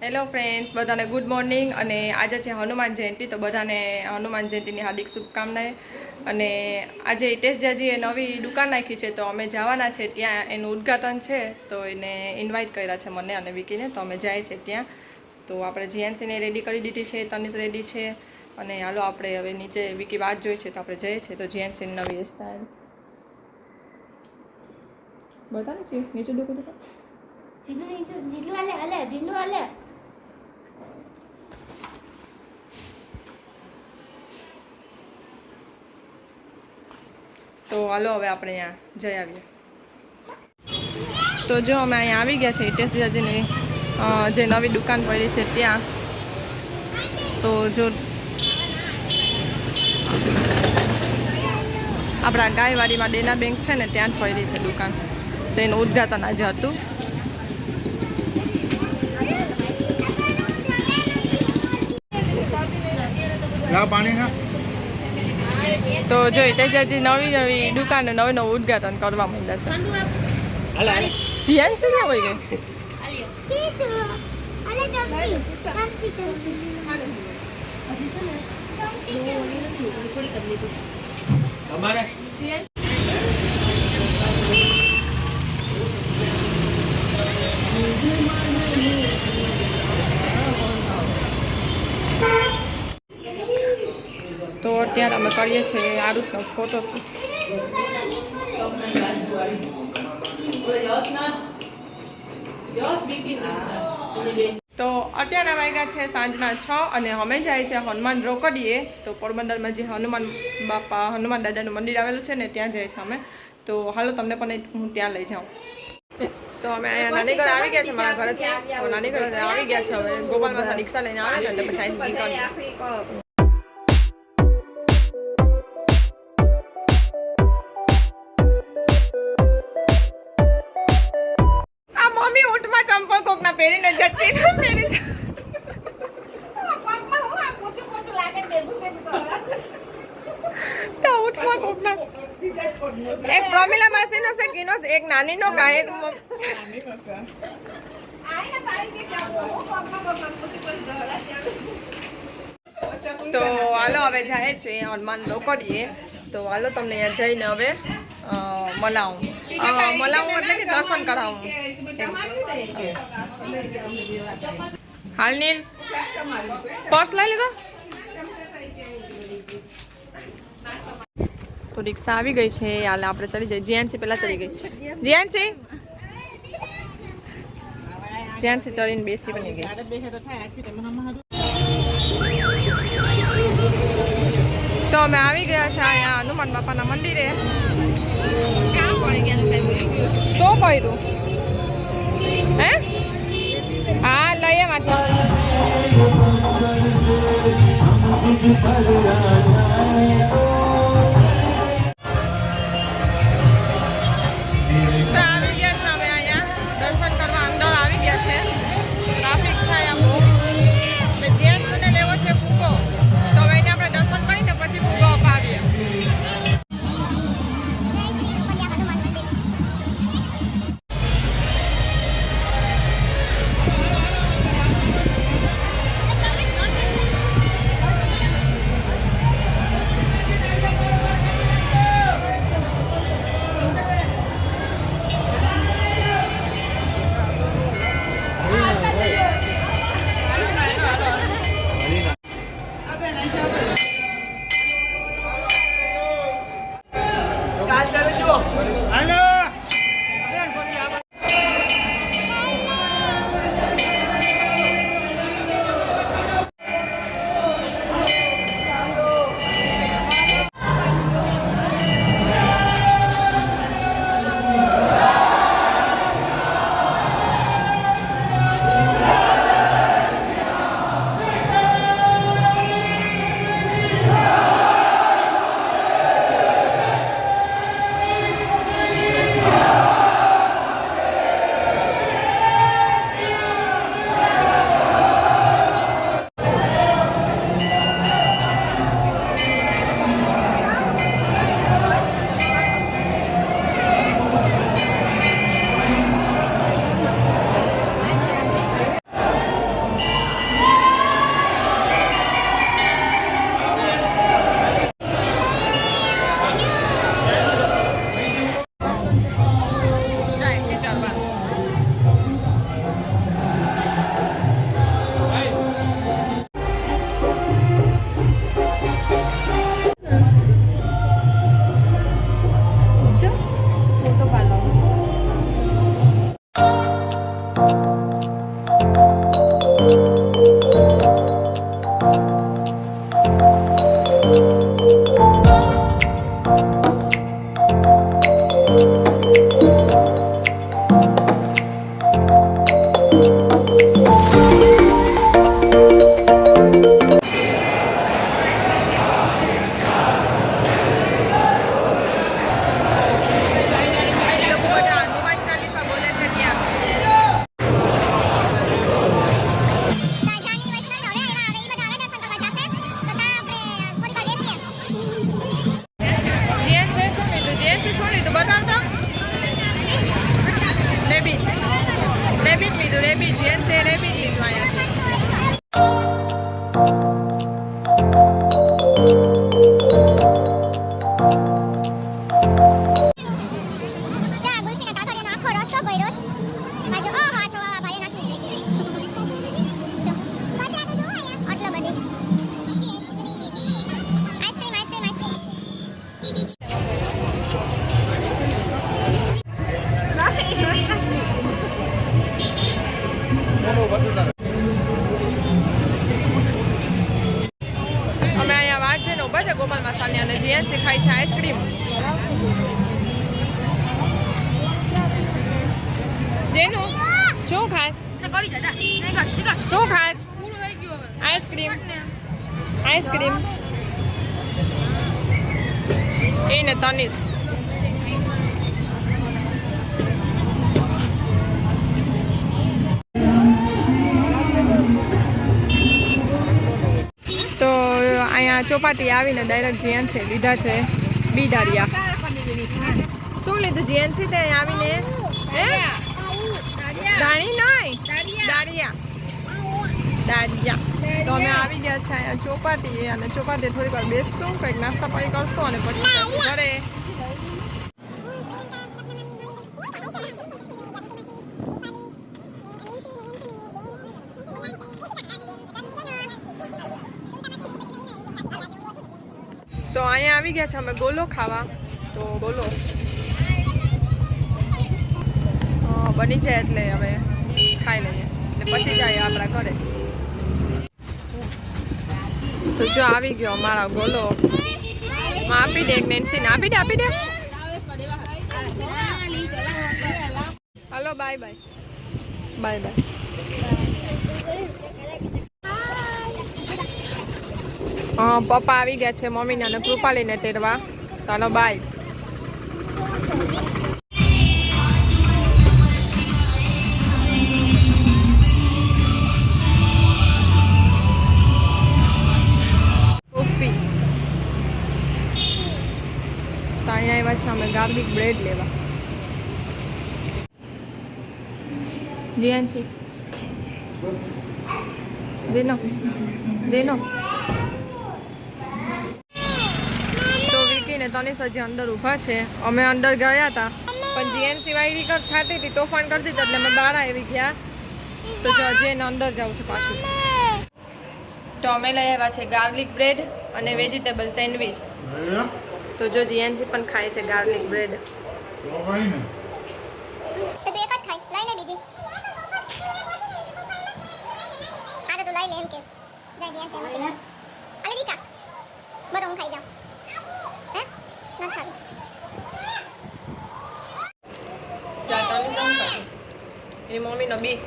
Hello friends, બધાને good morning. અને આજે છે હનુમાન જયંતિ, તો બધાને હનુમાન જયંતિની હાર્દિક શુભકામનાએ. અને આજે હિતેશજીએ નવી દુકાન નાખી છે, તો અમે જવાના છે ત્યાં. એનું ઉદ્ઘાટન છે, તો એને ઇન્વાઇટ કર્યા છે મને અને વિકીને, તો અમે જાય છે ત્યાં. તો આપણે જીએનસીને રેડી કરી દીધી છે, તનિષ રેડી છે. અને હાલો આપણે હવે નીચે વિકી વાત જોઈ છે, તો આપણે જઈએ છીએ. તો જીએનસીની નવી હેરસ્ટાઈલ બતાવે છે નીચે દુકાન તો હાલો હવે આપણે અહીંયા જઈ આવીએ. તો જો અમે અહીંયા આવી ગયા છે હિતેશજીની જે નવી દુકાન પડી છે ત્યાં. તો જો આપણા ગાયવાડીમાં દેના બેંક છે ને, ત્યાં જ પડી છે દુકાન. તો એનું ઉદ્ઘાટન આજે હતું. તો જો હિતેશજી નવી દુકાન નવું ઉદ્ઘાટન કરવા માંડ્યા છે. જીએનસી ને હોય ગઈ તો અત્યારે અમે કરીએ છીએ આરુષનો ફોટો. તો અત્યારે વાગ્યા છે સાંજના 6 અને અમે જાય છે હનુમાન રોકડીએ. તો પોરબંદરમાં જે હનુમાન દાદાનું મંદિર આવેલું છે ને, ત્યાં જાય છે અમે. તો હાલો તમને પણ હું ત્યાં લઈ જાઉં. તો અમે અહીંયા નાની ઘરે આવી ગયા છે મારા ઘરેથી. તો નાની ઘરે આવી ગયા છે. હવે ગોપાલમાં રિક્ષા લઈને આવે ને, તો પછી નીકળીએ. મમ્મી ઊંટમાં ચંપલ કોકના પહેરીને જતી પહેરી છે. એક પ્રમિલા માસી નો છે કીનો, એક નાની નો ગાય. તો હાલો હવે જાય છે હનુમાન રોકડીએ. તો હાલો તમને અહીંયા જઈને હવે મલાવું એટલે કે દર્શન કરાવું. હાલ નીલ પર્સ લઈ લીધો. તો રિક્ષા આવી ગઈ છે. હાલ આપણે ચડી જઈએ. જીએનસી પેલા ચડી ગઈ. જીએનસી ચડીને બેસી બની ગઈ. તો અમે આવી ગયા છે અહીંયા હનુમાન બાપાના મંદિરે. શું કર્યું હે? હા લઈએ માંથી. મેં રેબિટ લીધું અહીંયાથી. અમે અહીંયા વાત છે ને ઉભા છે ગોપાલ મસાની અને જીએનસી ખાય છે આઈસ્ક્રીમ. જેનું શું ખાય શું ખાય આઈસ્ક્રીમ આઈસ્ક્રીમ એને તનિષ તો અહીંયા ચોપાટી આવીને ડાયરેક્ટ જીએનસી લીધા છે બી દાળિયા. શું લીધું જીએનસી તે આવીને હે દાણી નહીં દાળિયા દાળિયા. તો અમે આવી ગયા છે અહીંયા ચોપાટી અને ચોપાટી થોડીક વાર બેસશું કંઈક નાસ્તા પાણી કરશું અને પછી ઘરે. તો અહીંયા આવી ગયા છે અમે ગોલો ખાવા. તો ગોલો બની જાય એટલે હવે ખાઈ લઈએ ને પછી જાય આપણા ઘરે. તો જો આવી ગયો અમારા ગોલો. આપી દે નેન્સીને આપી દે hello bye bye bye bye. પપ્પા આવી ગયા છે મમ્મીને અને કૃપાલીને તેડવા. ચાલો બાય. કોફી તો અહીંયા આવ્યા છે અમે ગાર્લિક બ્રેડ લેવા. જીએનસી દેનો દેનો. ને તનિષ હજી અંદર ઊભા છે. અમે અંદર ગયા હતા પણ જીએનસી વાયરી ખાતી હતી તોફાન કરતી હતી એટલે અમે બહાર આવી ગયા. તો જો હજી એને અંદર જવું છે પાછું. તો અમે લઈ આવ્યા છે ગાર્લિક બ્રેડ અને વેજીટેબલ સેન્ડવિચ. તો જો જીએનસી પણ ખાય છે ગાર્લિક બ્રેડ. એની મમ્મીનો બી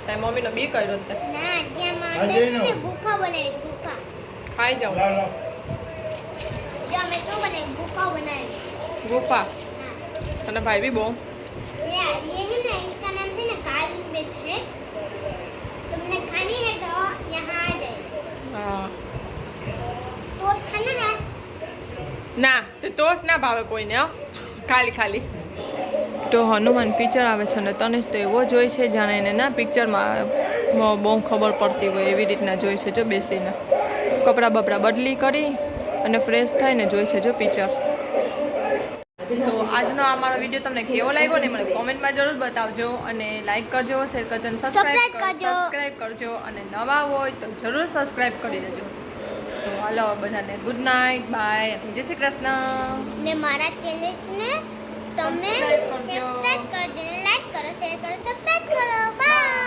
તારી મમ્મીનો બી કર્યો તે ખાઈ જાઉં ગુફા અને ભાઈ બી બહુ ના તો ટોસ ના ભાવે કોઈને ખાલી ખાલી. તો હનુમાન પિક્ચર આવે છે અને તનિષ તો એવો જોઈ છે જાણે એને ના પિક્ચરમાં બહુ ખબર પડતી હોય એવી રીતના જોઈ છે. જો બેસીને કપડાં બપડા બદલી કરી અને ફ્રેશ થઈને જોઈ છે જો પિક્ચર. તો આજનો આ મારો વિડીયો તમને કેવો લાગ્યો ને મને કોમેન્ટમાં જરૂર બતાવજો અને લાઈક કરજો શેર કરજો અને સબસ્ક્રાઈબ કરજો અને નવા હોય તો જરૂર સબસ્ક્રાઈબ કરી દેજો. તો હાલો બધાને ગુડ નાઇટ બાય જય શ્રી કૃષ્ણ. ને મારા ચેનલને તમે સબસ્ક્રાઇબ કરજો, લાઈક કરો, શેર કરો, સબસ્ક્રાઇબ કરો. બાય.